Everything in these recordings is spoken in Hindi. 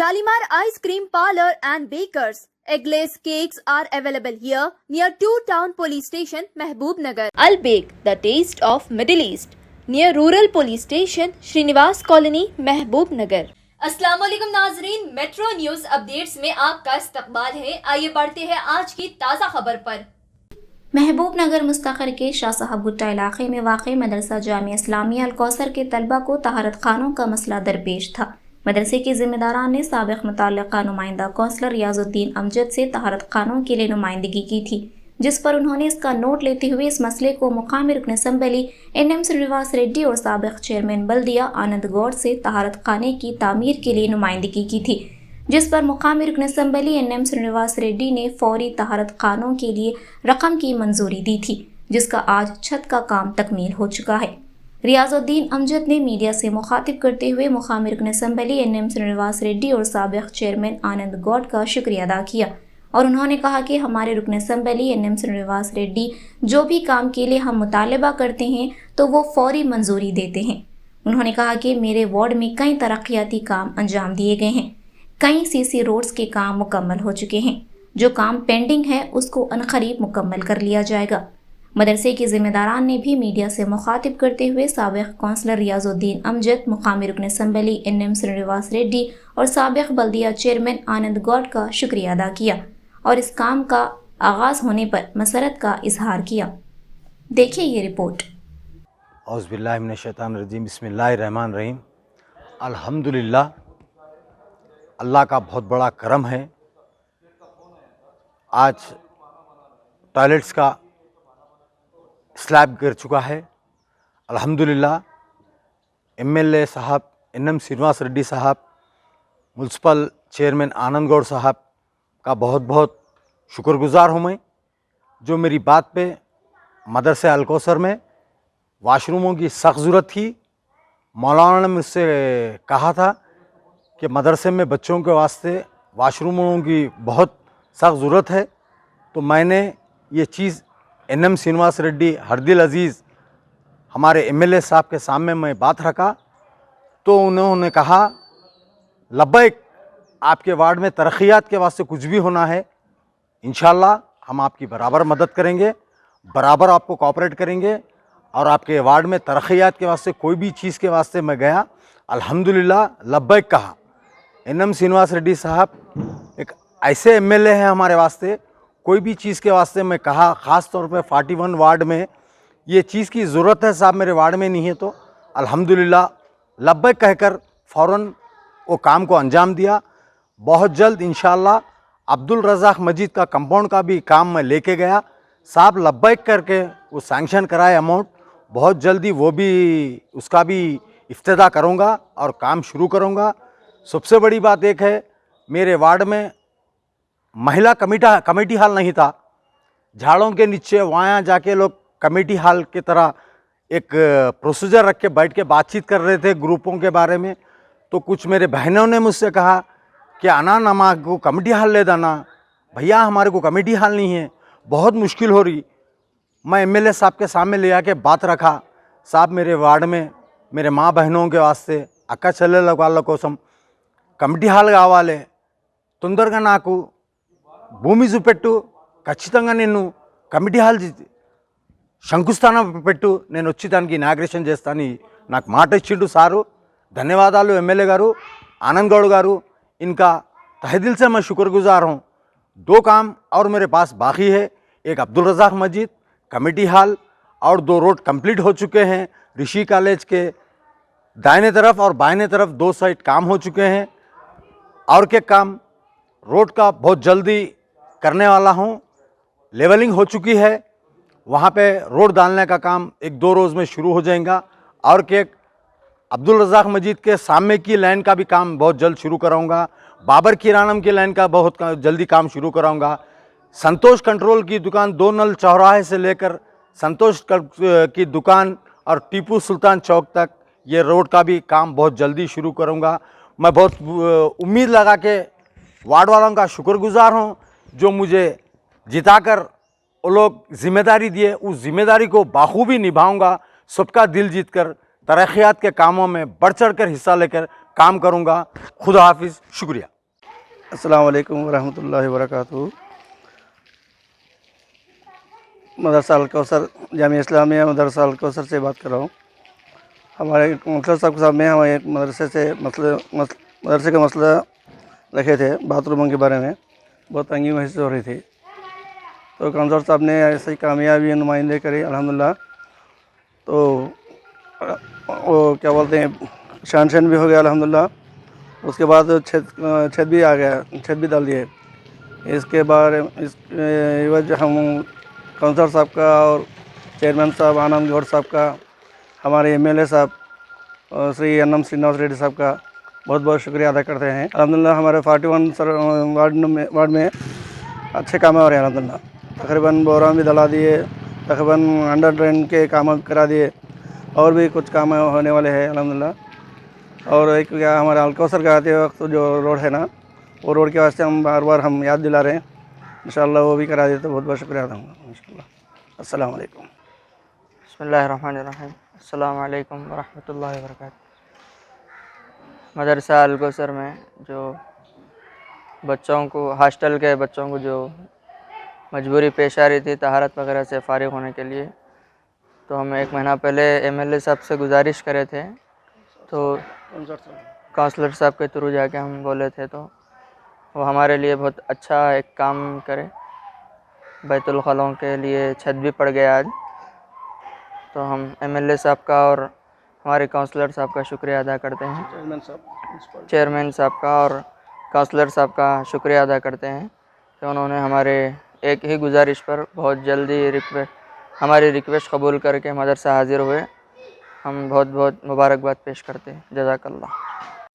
Shalimar Ice Cream Parlor and Bakers. Eggless cakes are available here near 2 Town Police Station, Mehboob-Nagar. Al Bake, the taste of Middle East, near Rural Police Station, Srinivas Colony, Mehboob-Nagar. अस्सलाम वालेकुम नाजरीन, मेट्रो न्यूज अपडेट्स में आपका इस्तकबाल है। आइए बढ़ते हैं आज की ताज़ा खबर पर। महबूब नगर मुस्तखर के शाह साहब गुट्टा इलाके में वाक़ मदरसा जामिया इस्लामिया अल कौसर के तलबा को तहारत खानों का मसला दरपेश था। मदरसे के जिम्मेदारान ने साबिक़ मुतल्लिक़ा नुमाइंदा कौंसलर रियाजुद्दीन अमजद से तहारत खानों के लिए नुमाइंदगी की थी, जिस पर उन्होंने इसका नोट लेते हुए इस मसले को मुकामी रुकन असम्बली NM श्रीनिवास रेड्डी और साबिक़ चेयरमैन बल्दिया आनंद गौड़ से तहारत खाने की तामीर के लिए नुमाइंदगी की थी, जिस पर मुकामी रुकन असम्बली NM श्रीनिवास रेड्डी ने फौरी तहारत खानों के लिए रकम की मंजूरी दी थी, जिसका आज छत का काम तकमील हो चुका है। रियाजुद्दीन अमजद ने मीडिया से मुखातिब करते हुए मुकामी रुकन असम्बली NM श्रीनिवास रेड्डी और साबिक़ चेयरमैन आनंद गौड़ का शुक्रिया अदा किया और उन्होंने कहा कि हमारे रुकन असम्बली NM श्रीनिवास रेड्डी जो भी काम के लिए हम मुतालबा करते हैं तो वो फौरी मंजूरी देते हैं। उन्होंने कहा कि मेरे वार्ड में कई तरक्याती काम अंजाम दिए गए हैं, कई CC रोड्स के काम मुकम्मल हो चुके हैं, जो काम पेंडिंग है उसको अनकरीब मुकम्मल कर लिया जाएगा। मदरसे के जिम्मेदारान ने भी मीडिया से मुखातिब करते हुए साबिक़ कौंसलर रियाजुद्दीन अमजद, मुकामी रुकन असम्बली NM श्रीनिवास रेड्डी और साबिक़ बल्दिया चेयरमैन आनंद गौड़ का शुक्रिया अदा किया और इस काम का आगाज़ होने पर मसरत का इजहार किया। देखिए ये रिपोर्ट। औज़ुबिल्लाहि मिनश्शैतानिर्रजीम, बिस्मिल्लाहिर्रहमानिर्रहीम। अल्हम्दुलिल्लाह, अल्लाह का बहुत बड़ा करम है। आज टॉयलेट्स का स्लैब गिर चुका है। अल्हम्दुलिल्लाह, MLA साहब NM श्रीनिवास रेड्डी साहब, म्युनिसिपल चेयरमैन आनंद गौड़ साहब का बहुत बहुत शुक्रगुज़ार हूँ मैं, जो मेरी बात पे मदरसे अल कौसर में वाशरूमों की सख्त ज़रूरत थी। मौलाना ने मुझसे कहा था कि मदरसे में बच्चों के वास्ते वाशरूमों की बहुत सख्त ज़रूरत है, तो मैंने ये चीज़ NM श्रीनिवास रेड्डी हरदिल अज़ीज़ हमारे MLA साहब के सामने मैं बात रखा, तो उन्होंने कहा लब्बैक, आपके वार्ड में तरक्यात के वास्ते कुछ भी होना है, इंशाल्लाह हम आपकी बराबर मदद करेंगे, बराबर आपको कोऑपरेट करेंगे। और आपके वार्ड में तरक्यात के वास्ते कोई भी चीज़ के वास्ते मैं गया, अल्हम्दुलिल्लाह लब्बैक कहा। NM श्रीनिवास रेड्डी साहब एक ऐसे MLA हैं हमारे वास्ते, कोई भी चीज़ के वास्ते मैं कहा, ख़ास तौर पे 41 वार्ड में ये चीज़ की ज़रूरत है साहब, मेरे वार्ड में नहीं है, तो अल्हम्दुलिल्लाह लब्बैक कहकर फ़ौरन वो काम को अंजाम दिया। बहुत जल्द इंशाअल्लाह अब्दुल रज़ाक मस्जिद का कंपाउंड का भी काम मैं लेके गया साहब, लब्बैक करके वो सैंक्शन कराए अमाउंट, बहुत जल्दी वो भी उसका भी इफ्तिदा करूँगा और काम शुरू करूँगा। सबसे बड़ी बात एक है, मेरे वार्ड में महिला कमेटी हॉल नहीं था। झाड़ों के नीचे वहाँ जाके लोग कमेटी हॉल की तरह एक प्रोसीजर रख के बैठ के बातचीत कर रहे थे ग्रुपों के बारे में। तो कुछ मेरे बहनों ने मुझसे कहा कि अना नमा को कमेटी हॉल ले देना, भैया हमारे को कमेटी हॉल नहीं है, बहुत मुश्किल हो रही। मैं MLA साहब के सामने ले आके बात रखा, साहब मेरे वार्ड में मेरे माँ बहनों के वास्ते अक्का चले వాళ్ళ కోసం కమిటీ హాల్ కావాలి, తొందరగా నాకు భూమి చూపెట్టు, ఖచ్చితంగా నేను కమిటీ హాల్ శంకుస్థానం పెట్టు, నేను వచ్చి దానికి ఇనాగ్రేషన్ చేస్తాను నాకు మాట ఇచ్చిండు సారు। ధన్యవాదాలు MLA గారు, आनंद गौड़ गारू, इनका तहे दिल से मैं शुक्रगुजार हूँ। 2 काम और मेरे पास बाकी है, एक अब्दुल रज़ाक मस्जिद कमेटी हॉल और 2 रोड कंप्लीट हो चुके हैं। ऋषि कॉलेज के दाहिने तरफ और बाइने तरफ 2 साइड काम हो चुके हैं, और के काम रोड का बहुत जल्दी करने वाला हूँ। लेवलिंग हो चुकी है, वहाँ पे रोड डालने का काम 1-2 रोज़ में शुरू हो जाएगा। और के अब्दुल रज़ाक मस्जिद के सामने की लाइन का भी काम बहुत जल्द शुरू कराऊंगा। बाबर किरानम की लाइन का बहुत जल्दी काम शुरू कराऊंगा। संतोष कंट्रोल की दुकान 2 नल चौराहे से लेकर संतोष की दुकान और टीपू सुल्तान चौक तक ये रोड का भी काम बहुत जल्दी शुरू करूंगा। मैं बहुत उम्मीद लगा के वार्ड वालों का शुक्रगुजार हूं, जो मुझे जिताकर वो लोग जिम्मेदारी दिए, उस जिम्मेदारी को बाखूबी निभाऊंगा। सबका दिल जीतकर तरक्यात के कामों में बढ़ चढ़ कर हिस्सा लेकर काम करूंगा। खुदा हाफिज़, शुक्रिया। अस्सलाम वालेकुम वरहमतुल्लाहि वबरकातुहू। मदरसा अल कौसर जामिया इस्लामिया मदरसा अल कौसर से बात कर रहा हूँ। हमारे मसला साहब के साथ में हम एक मदरसे का मसला रखे थे बाथरूम के बारे में, बहुत तंगी महसूस हो रही थी। तो काउंसलर साहब ने ऐसे ही कामयाबी नुमाइंदे करी अल्हम्दुलिल्लाह। तो वो क्या बोलते हैं, शानशन भी हो गया अल्हम्दुलिल्लाह। उसके बाद छत भी आ गया, छत भी डाल दिए। इसके बाद इस एवज हम काउंसलर साहब का और चेयरमैन साहब आनंद गौड़ साहब का, हमारे एमएलए साहब श्री एनएम श्रीनिवास रेड्डी साहब का बहुत बहुत शुक्रिया अदा करते हैं। अल्हम्दुलिल्लाह हमारे 41 वार्ड में अच्छे काम हो रहे हैं अल्हम्दुलिल्लाह। तकरीबन बोरा भी डला दिए, तकरीबन अंडर ड्रेन के काम करा दिए, और भी कुछ काम होने वाले हैं अल्हम्दुलिल्लाह। और एक क्या हमारे अलकौसर का आते वक्त जो रोड है ना, वो रोड के वास्ते हम बार बार हम याद दिला रहे हैं, इंशाअल्लाह वो भी करा देते तो बहुत बहुत शुक्रिया दूँगा इंशाअल्लाह। अस्सलाम वालेकुम। बिस्मिल्लाहिर्रहमानिर्रहीम। अस्सलाम वालेकुम वरहमतुल्लाहि वबरकातुहू। मदरसा अल कौसर में जो बच्चों को, हॉस्टल के बच्चों को जो मजबूरी पेश आ रही थी तहारत वगैरह से फ़ारिग होने के लिए, तो हम 1 महीना पहले एमएलए साहब से गुजारिश करे थे, तो काउंसलर साहब के थ्रू जाके हम बोले थे, तो वो हमारे लिए बहुत अच्छा एक काम करे। बैतुल खलों के लिए छत भी पड़ गया आज। तो हम एमएलए साहब का और हमारे काउंसलर साहब का शुक्रिया अदा करते हैं, चेयरमैन साहब का और काउंसलर साहब का शुक्रिया अदा करते हैं कि उन्होंने हमारे एक ही गुजारिश पर बहुत जल्दी हमारी रिक्वेस्ट कबूल करके मदरसा हाजिर हुए। हम बहुत बहुत मुबारकबाद पेश करते हैं। जज़ाकल्लाह।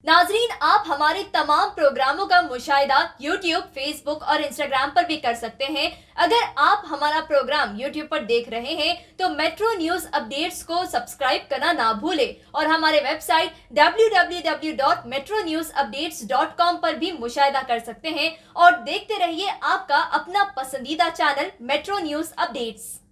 नाजरीन, आप हमारे तमाम प्रोग्रामों का मुशाहिदा YouTube, Facebook और Instagram पर भी कर सकते हैं। अगर आप हमारा प्रोग्राम YouTube पर देख रहे हैं तो मेट्रो न्यूज अपडेट्स को सब्सक्राइब करना ना भूलें और हमारे वेबसाइट www.metronewsupdates.com पर भी मुशाहिदा कर सकते हैं और देखते रहिए आपका अपना पसंदीदा चैनल मेट्रो न्यूज अपडेट्स।